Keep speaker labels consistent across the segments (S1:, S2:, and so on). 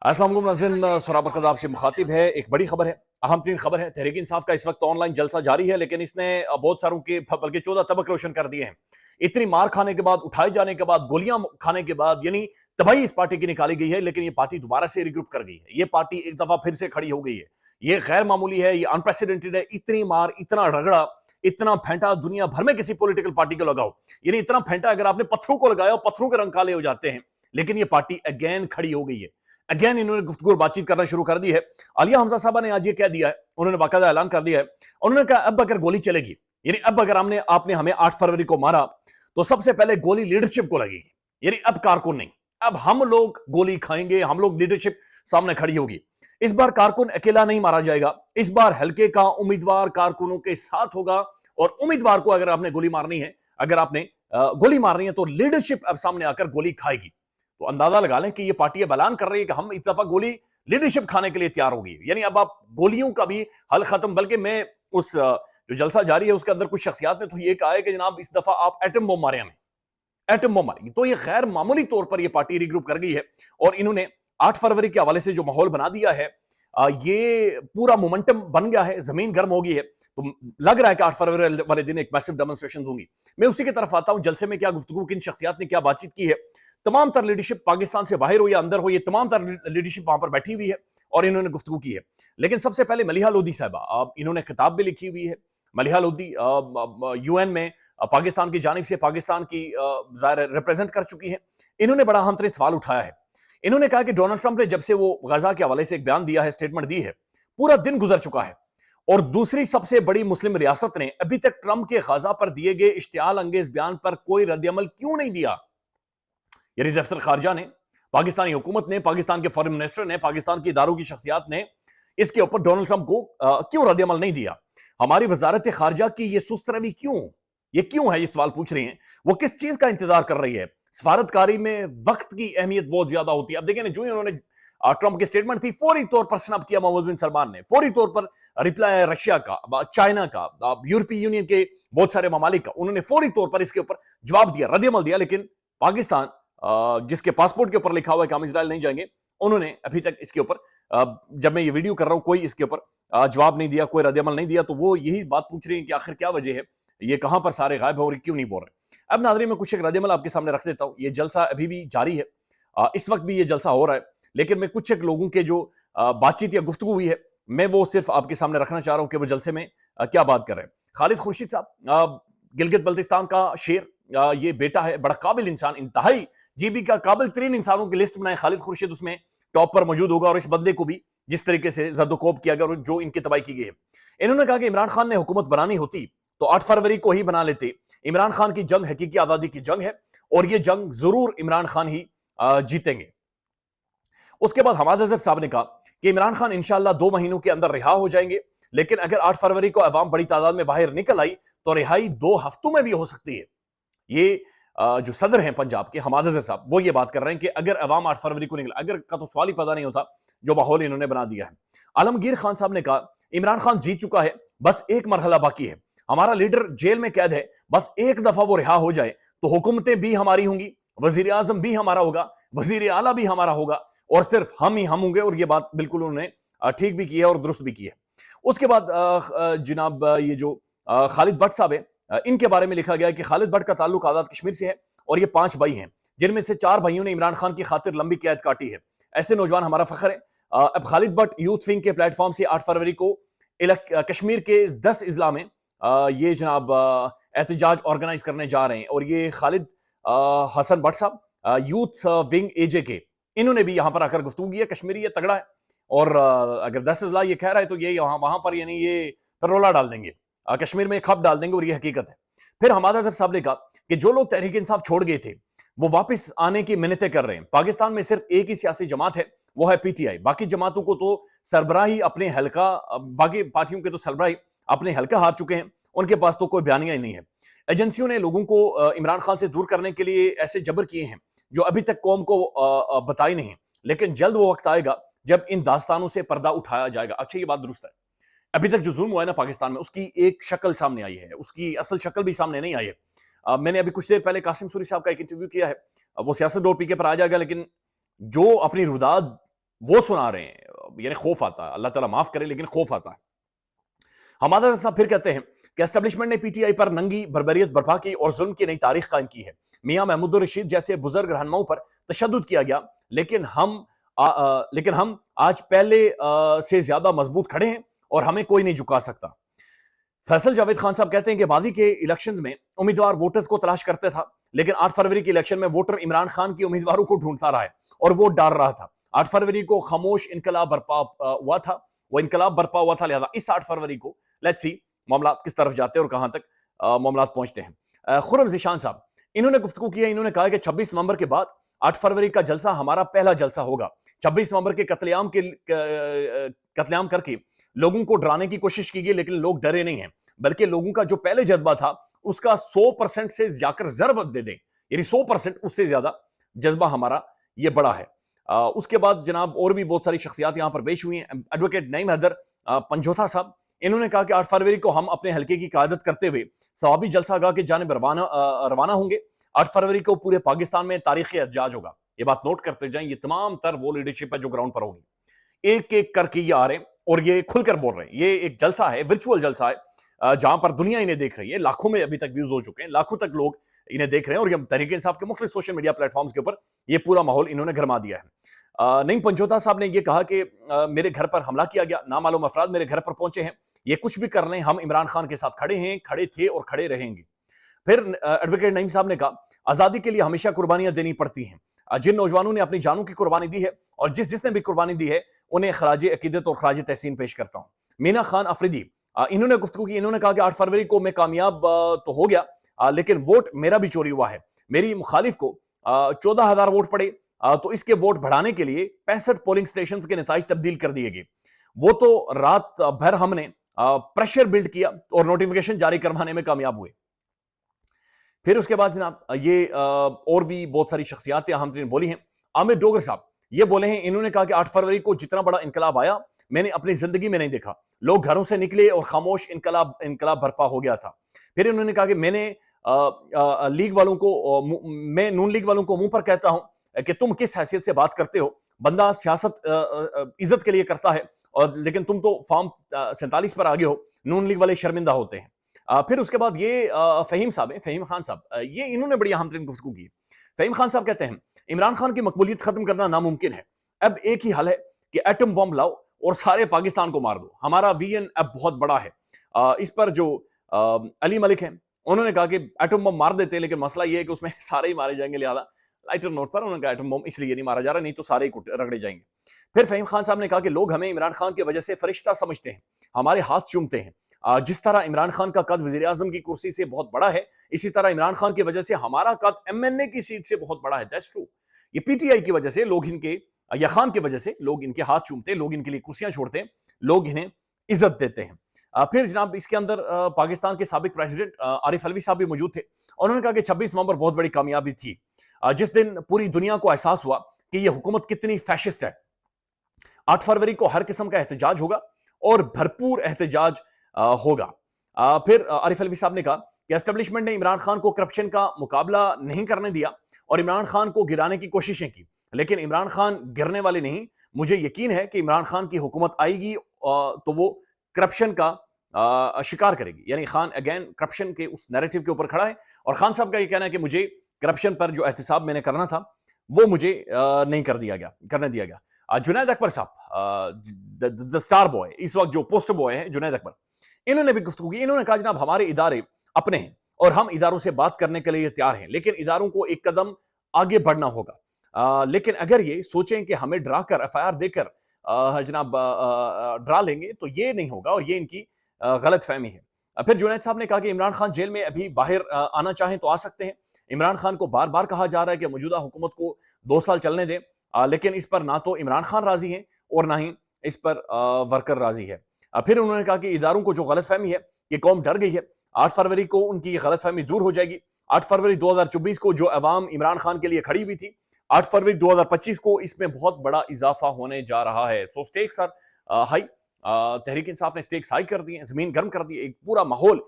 S1: अस्सलाम वालेकुम नाज़रीन, सराब बरकत आपसे मुखातिब है। एक बड़ी खबर है, अहम तरीन खबर है। तहरीक इंसाफ का इस वक्त ऑनलाइन जलसा जारी है, लेकिन इसने बहुत सारों के बल्कि 14 तबक रोशन कर दिए हैं। इतनी मार खाने के बाद, उठाए जाने के बाद, गोलियां खाने के बाद, यानी तबाही इस पार्टी की निकाली गई है, लेकिन ये पार्टी दोबारा से रिग्रुप कर गई है। ये पार्टी एक दफा फिर से खड़ी हो गई है। ये गैर मामूली है, ये अनप्रेसिडेंटेड है। इतनी मार, इतना रगड़ा, इतना फेंटा दुनिया भर में किसी पॉलिटिकल पार्टी को लगाओ, यानी इतना फेंटा अगर आपने पत्थरों को लगाया, पत्थरों के रंग काले हो जाते हैं। लेकिन ये पार्टी अगेन खड़ी हो गई है। अगेन इन्होंने गुफ्तगू और बातचीत करना शुरू कर दी है। आलिया हमजा साहबा ने आज ये कह दिया है, उन्होंने बाकायदा ऐलान कर दिया है। उन्होंने कहा अब अगर गोली चलेगी, यानी अब अगर आपने हमें 8 फरवरी को मारा, तो सबसे पहले गोली लीडरशिप को लगेगी, यानी अब कारकुन नहीं, अब हम लोग गोली खाएंगे, हम लोग, लीडरशिप सामने खड़ी होगी। इस बार कारकुन अकेला नहीं मारा जाएगा, इस बार हल्के का उम्मीदवार कारकुनों के साथ होगा। और उम्मीदवार को अगर आपने गोली मारनी है, अगर आपने गोली मारनी है, तो लीडरशिप अब सामने आकर गोली खाएगी। तो अंदाजा लगा लें कि ये पार्टी अब ऐलान कर रही है कि हम इस दफा गोली लीडरशिप खाने के लिए तैयार होगी। यानी अब आप गोलियों का भी हल खत्म, बल्कि मैं उस जो जलसा जारी है उसके अंदर कुछ शख्सियात ने तो ये कहा है कि जनाब इस दफा आप एटम बम मारे, हमें एटम बम मारेंगे। तो ये गैर मामूली तौर पर ये पार्टी रिग्रुप कर गई है और इन्होंने 8 फरवरी के हवाले से जो माहौल बना दिया है, ये पूरा मोमेंटम बन गया है, जमीन गर्म हो गई है। तो लग रहा है कि 8 फरवरी वाले दिन एक मैसिव डेमोन्स्ट्रेशन होंगी। मैं उसी की तरफ आता हूं, जलसे में क्या गुफ्तगू, किन शख्सियात ने क्या बातचीत की है। तमाम तर लीडरशिप पाकिस्तान से बाहर हो या अंदर हो, ये तमाम तर लीडरशिप वहां पर बैठी हुई है और इन्होंने गुफ्तगू की है। लेकिन सबसे पहले मलिहा लोधी साहबा, इन्होंने किताब भी लिखी हुई है। मलिहा लोधी यूएन में पाकिस्तान की जानिब से पाकिस्तान की रिप्रेजेंट कर चुकी है। इन्होंने बड़ा अहम तरीन सवाल उठाया है। इन्होंने कहा कि डोनाल्ड ट्रंप ने जब से वो गजा के हवाले से एक बयान दिया है, स्टेटमेंट दी है, पूरा दिन गुजर चुका है और दूसरी सबसे बड़ी मुस्लिम रियासत ने अभी तक ट्रंप के गजा पर दिए गए इश्तियाल अंगेज बयान पर कोई रद्दअमल क्यों नहीं दिया। यानी दफ्तर खारजा ने, पाकिस्तानी हुकूमत ने, पाकिस्तान के फॉरेन मिनिस्टर ने, पाकिस्तान की इदारों की शख्सियात ने इसके ऊपर डोनाल्ड ट्रंप को क्यों रद्दअमल नहीं दिया। हमारी वजारत खारजा की ये सुस्त रवि क्यों, ये क्यों है, ये सवाल पूछ रही हैं। वो किस चीज का इंतजार कर रही है। सफारतकारी में वक्त की अहमियत बहुत ज्यादा होती है। अब देखें ना, जो ही उन्होंने ट्रंप की स्टेटमेंट थी, फौरी तौर पर स्नैप किया मोहम्मद बिन सलमान ने, फौरी तौर पर रिप्लाई रशिया का, चाइना का, यूरोपीय यूनियन के बहुत सारे ममालिक का, उन्होंने फौरी तौर पर इसके ऊपर जवाब दिया, रद्दअमल दिया। लेकिन पाकिस्तान, जिसके पासपोर्ट के ऊपर लिखा हुआ है कि हम इजराइल नहीं जाएंगे, उन्होंने अभी तक इसके ऊपर, जब मैं ये वीडियो कर रहा हूं, कोई इसके ऊपर जवाब नहीं दिया, कोई रद्दअमल नहीं दिया। तो वो यही बात पूछ रही है कि आखिर क्या वजह है, ये कहां पर सारे गायब है और क्यों नहीं बोल रहे। अब नाज़रीन, मैं कुछ एक रद्दअमल आपके सामने रख देता हूं। ये जलसा अभी भी जारी है, इस वक्त भी ये जलसा हो रहा है, लेकिन मैं कुछ एक लोगों के जो बातचीत या गुफ्तगू हुई है, मैं वो सिर्फ आपके सामने रखना चाह रहा हूं कि वो जलसे में क्या बात कर रहे हैं। खालिद खुर्शीद साहब, गिलगित बल्तिस्तान का शेर, ये बेटा है, बड़ा काबिल इंसान, इंतहाई जीबी का काबिल तरीन इंसानों की लिस्ट बनाए खालिद खुर्शीद उसमें टॉप पर मौजूद होगा। और इस बंदे को भी जिस तरीके से जद्दोकोब किया गया और जो इनकी तबाही की गई है, इन्होंने कहा कि इमरान खान ने हुकूमत बनानी होती तो 8 फरवरी को ही बना लेते। इमरान खान की जंग हकीकी आजादी की जंग है और ये जंग जरूर इमरान खान ही जीतेंगे। उसके बाद हमाद अजहर साहब ने कहा कि इमरान खान इंशाल्लाह 2 महीनों के अंदर रिहा हो जाएंगे, लेकिन अगर 8 फरवरी को अवाम बड़ी तादाद में बाहर निकल आई तो रिहाई 2 हफ्तों में भी हो सकती है। ये जो सदर हैं पंजाब के हमाद अजहर साहब, वो ये बात कर रहे हैं कि अगर अवाम 8 फरवरी को निकला, अगर का तो सवाल ही पता नहीं होता जो माहौल इन्होंने बना दिया है। आलमगीर खान साहब ने कहा इमरान खान जीत चुका है, बस एक मरहला बाकी है, हमारा लीडर जेल में कैद है, बस एक दफा वो रिहा हो जाए तो हुकूमतें भी हमारी होंगी, वजीर आजम भी हमारा होगा, वजीर आला भी हमारा होगा और सिर्फ हम ही हम होंगे। और ये बात बिल्कुल उन्होंने ठीक भी की है और दुरुस्त भी की है। उसके बाद जनाब ये जो खालिद भट्ट साहब है, इनके बारे में लिखा गया है कि खालिद भट्ट का ताल्लुक आजाद कश्मीर से है और ये 5 भाई हैं, जिनमें से 4 भाइयों ने इमरान खान की खातिर लंबी कैद काटी है। ऐसे नौजवान हमारा फख्र है। अब खालिद भट्ट यूथ विंग के प्लेटफॉर्म से 8 फरवरी को कश्मीर के 10 अजला में ये जनाब एहतजाज ऑर्गेनाइज करने जा रहे हैं। और ये खालिद हसन भट्ट साहब यूथ विंग एजे के, इन्होंने भी यहाँ पर आकर गुफ्तगू की है। कश्मीरी ये तगड़ा है और अगर 10 अजला ये कह रहा है तो ये वहां पर यानी ये पेरोला डाल देंगे, कश्मीर में खप डाल देंगे और ये हकीकत है। फिर हमाद अजहर साहब ने कहा कि जो लोग तहरीक इंसाफ छोड़ गए थे वो वापस आने की मिन्नतें कर रहे हैं। पाकिस्तान में सिर्फ एक ही सियासी जमात है, वो है पीटीआई। बाकी जमातों को तो सरबराही अपने हल्का, बाकी पार्टियों के तो सरबराही अपने हल्का हार चुके हैं, उनके पास तो कोई बयानिया ही नहीं है। एजेंसियों ने लोगों को इमरान खान से दूर करने के लिए ऐसे जबर किए हैं जो अभी तक कौम को बताई नहीं, लेकिन जल्द वो वक्त आएगा जब इन दास्तानों से पर्दा उठाया जाएगा। अच्छा, ये बात दुरुस्त है, अभी तक जो जुल्म हुआ है ना पाकिस्तान में, उसकी एक शक्ल सामने आई है, उसकी असल शक्ल भी सामने नहीं आई है। मैंने अभी कुछ देर पहले कासिम सूरी साहब का एक इंटरव्यू किया है, वो सियासत डॉट पीके पर आ जाएगा, लेकिन जो अपनी रुदाद وہ سنا رہے ہیں، یعنی خوف آتا ہے، اللہ تعالیٰ معاف کرے لیکن خوف آتا ہے۔ حمادہ صاحب پھر کہتے ہیں کہ اسٹیبلشمنٹ نے پی ٹی آئی پر ننگی بربریت برپا کی اور ظلم کی نئی تاریخ قائم کی ہے۔ میاں محمود الرشید جیسے بزرگ رہنماؤں پر تشدد کیا گیا، لیکن ہم آج پہلے سے زیادہ مضبوط کھڑے ہیں اور ہمیں کوئی نہیں جھکا سکتا۔ فیصل جاوید خان صاحب کہتے ہیں کہ ماضی کے الیکشنز میں امیدوار ووٹرز کو تلاش کرتے تھا، لیکن 8 فروری کے الیکشن میں ووٹر عمران خان کی امیدواروں کو ڈھونڈتا رہا ہے اور ووٹ ڈال رہا تھا۔ 8 فروری کو خاموش انقلاب برپا ہوا تھا، لہذا اس 8 فروری کو لیٹس سی معاملات کس طرف جاتے ہیں اور کہاں تک معاملات پہنچتے ہیں۔ خرم ذیشان صاحب انہوں نے گفتگو کی ہے، انہوں نے کہا کہ 26 نومبر کے بعد 8 فروری کا جلسہ ہمارا پہلا جلسہ ہوگا۔ 26 نومبر کے قتل عام کر کے لوگوں کو ڈرانے کی کوشش کی گئی، لیکن لوگ ڈرے نہیں ہیں، بلکہ لوگوں کا جو پہلے جذبہ تھا اس کا 100% سے جا کر ضرب دے دیں، یعنی 100% اس سے زیادہ جذبہ ہمارا یہ بڑا ہے۔ اس کے بعد جناب اور بھی بہت ساری شخصیات یہاں پر پیش ہوئی ہیں۔ ایڈوکیٹ نعیم حیدر پنجوتھا صاحب انہوں نے کہا کہ 8 فروری کو ہم اپنے حلقے کی قیادت کرتے ہوئے ثوابی جلسہ گاہ کی جانب روانہ ہوں گے۔ 8 فروری کو پورے پاکستان میں تاریخی احتجاج ہوگا۔ یہ بات نوٹ کرتے جائیں، یہ تمام تر وہ لیڈرشپ ہے جو گراؤنڈ پر ہوگی، ایک ایک کر کے یہ آ رہے ہیں اور یہ کھل کر بول رہے ہیں۔ یہ ایک جلسہ ہے، ورچوئل جلسہ ہے، جہاں پر دنیا انہیں دیکھ رہی ہے، لاکھوں میں ابھی تک ویوز ہو چکے ہیں، لاکھوں تک لوگ انہیں دیکھ رہے ہیں، اور یہ تحریک انصاف کے مختلف سوشل میڈیا پلیٹ فارمز کے اوپر یہ پورا ماحول انہوں نے گرما دیا ہے۔ نعیم پنجوتا صاحب نے یہ کہا کہ میرے گھر پر حملہ کیا گیا، نامعلوم افراد میرے گھر پر پہنچے ہیں، یہ کچھ بھی کر لیں ہم عمران خان کے ساتھ کھڑے ہیں، کھڑے تھے اور کھڑے رہیں گے۔ پھر ایڈوکیٹ نعیم صاحب نے کہا آزادی کے لیے ہمیشہ قربانیاں دینی پڑتی ہیں، جن نوجوانوں نے اپنی جانوں کی قربانی دی ہے اور جس نے بھی قربانی دی ہے انہیں خراج عقیدت اور خراج تحسین پیش کرتا ہوں۔ مینا خان افریدی انہوں نے گفتگو کی، انہوں نے کہا کہ 8 فروری کو میں کامیاب تو ہو گیا، لیکن ووٹ میرا بھی چوری ہوا ہے، میری مخالف کو 14,000 ووٹ پڑے، تو اس کے ووٹ بڑھانے کے لیے 65 پولنگ سٹیشنز کے نتائج تبدیل کر دیے گئے، وہ تو رات بھر ہم نے پریشر بلڈ کیا اور نوٹیفیکیشن جاری کروانے میں کامیاب ہوئے۔ پھر اس کے بعد جناب یہ اور بھی بہت ساری شخصیات اہم ترین بولی ہیں۔ عامر ڈوگر صاحب یہ بولے ہیں، انہوں نے کہا کہ 8 فروری کو جتنا بڑا انقلاب آیا میں نے اپنی زندگی میں نہیں دیکھا، لوگ گھروں سے نکلے اور خاموش انقلاب برپا ہو گیا تھا۔ پھر انہوں نے کہا کہ میں نون لیگ والوں کو منہ پر کہتا ہوں کہ تم کس حیثیت سے بات کرتے ہو، بندہ سیاست عزت کے لیے کرتا ہے، اور لیکن تم تو فارم 47 پر آگے ہو، نون لیگ والے شرمندہ ہوتے ہیں۔ پھر اس کے بعد یہ فہیم خان صاحب یہ انہوں نے بڑی اہم ترین گفتگو کی۔ فہیم خان صاحب کہتے ہیں عمران خان کی مقبولیت ختم کرنا ناممکن ہے، اب ایک ہی حل ہے کہ ایٹم بم لاؤ اور سارے پاکستان کو مار دو، ہمارا وی این اب بہت بڑا ہے۔ اس پر جو علی ملک ہیں انہوں نے کہا کہ ایٹم بم مار دیتے، لیکن مسئلہ یہ ہے کہ اس میں سارے ہی مارے جائیں گے، لہذا لائٹر نوٹ پر انہوں نے کہا ایٹم بم اس لیے نہیں مارا جا رہا، نہیں تو سارے ہی رگڑے جائیں گے۔ پھر فہیم خان صاحب نے کہا کہ لوگ ہمیں عمران خان کی وجہ سے فرشتہ سمجھتے ہیں، ہمارے ہاتھ چومتے ہیں، جس طرح عمران خان کا قد وزیر اعظم کی کرسی سے بہت بڑا ہے، اسی طرح عمران خان کی وجہ سے ہمارا قد MNA کی سیٹ سے بہت بڑا ہے۔ That's true. یہ پی ٹی آئی کی وجہ سے لوگ یا خان کی وجہ سے لوگ ان کے ہاتھ چومتے ہیں، لوگ ان کے لیے کرسیاں چھوڑتے ہیں، لوگ انہیں عزت دیتے ہیں۔ پھر جناب اس کے اندر پاکستان کے سابق پریزیڈنٹ عارف علوی صاحب بھی موجود تھے، انہوں نے کہا کہ 26 نومبر بہت بڑی کامیابی تھی، جس دن پوری دنیا کو احساس ہوا کہ یہ حکومت کتنی فیشسٹ ہے۔ 8 فروری کو ہر قسم کا احتجاج ہوگا اور بھرپور احتجاج ہوگا۔ پھر عارف علوی صاحب نے کہا کہ اسٹیبلشمنٹ نے عمران خان کو کرپشن کا مقابلہ نہیں کرنے دیا اور عمران خان کو گرانے کی کوششیں کی، لیکن عمران خان گرنے والے نہیں، مجھے یقین ہے کہ عمران خان کی حکومت آئے گی تو وہ کرپشن کا شکار کرے گی، یعنی خان اگین کرپشن کے اس نیریٹو کے اوپر کھڑا ہے، اور خان صاحب کا یہ کہنا ہے کہ مجھے کرپشن پر جو احتساب میں نے کرنا تھا وہ مجھے نہیں کرنے دیا گیا۔ جنید اکبر صاحب the star boy، اس وقت جو پوسٹر بوائے ہیں جنید اکبر، انہوں نے بھی گفتگو کی، انہوں نے کہا جناب ہمارے ادارے اپنے ہیں اور ہم اداروں سے بات کرنے کے لیے تیار ہیں، لیکن اداروں کو ایک قدم آگے بڑھنا ہوگا، لیکن اگر یہ سوچیں کہ ہمیں ڈرا کر FIR دے کر جناب ڈرا لیں گے تو یہ نہیں ہوگا، اور یہ ان کی غلط فہمی ہے۔ پھر جنید صاحب نے کہا کہ عمران خان جیل میں ابھی باہر آنا چاہیں تو آ سکتے ہیں، عمران خان کو بار بار کہا جا رہا ہے کہ موجودہ حکومت کو 2 سال چلنے دیں، لیکن اس پر نہ تو عمران خان راضی ہیں اور نہ ہی اس پر ورکر راضی ہے۔ پھر انہوں نے کہا کہ اداروں کو جو غلط فہمی ہے کہ قوم ڈر گئی ہے، 8 فروری کو ان کی غلط فہمی دور ہو جائے گی۔ 8 فروری 2024 کو جو عوام عمران خان کے لیے کھڑی ہوئی تھی، 8 فروری 2025 کو اس میں بہت بڑا اضافہ ہونے جا رہا ہے۔ سو stakes are high, Tehreek Insaf نے سٹیکس ہائی کر دی ہیں، زمین گرم کر دی، ایک پورا ماحول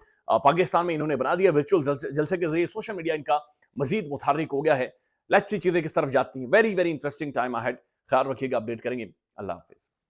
S1: پاکستان میں انہوں نے بنا دیا، ورچوئل جلسے کے ذریعے سوشل میڈیا ان کا مزید متحرک ہو گیا ہے۔ لیٹس سی چیزیں کس طرف جاتی ہیں، very very interesting time ahead خیال رکھیے گا، اپڈیٹ کریں گے۔ اللہ حافظ۔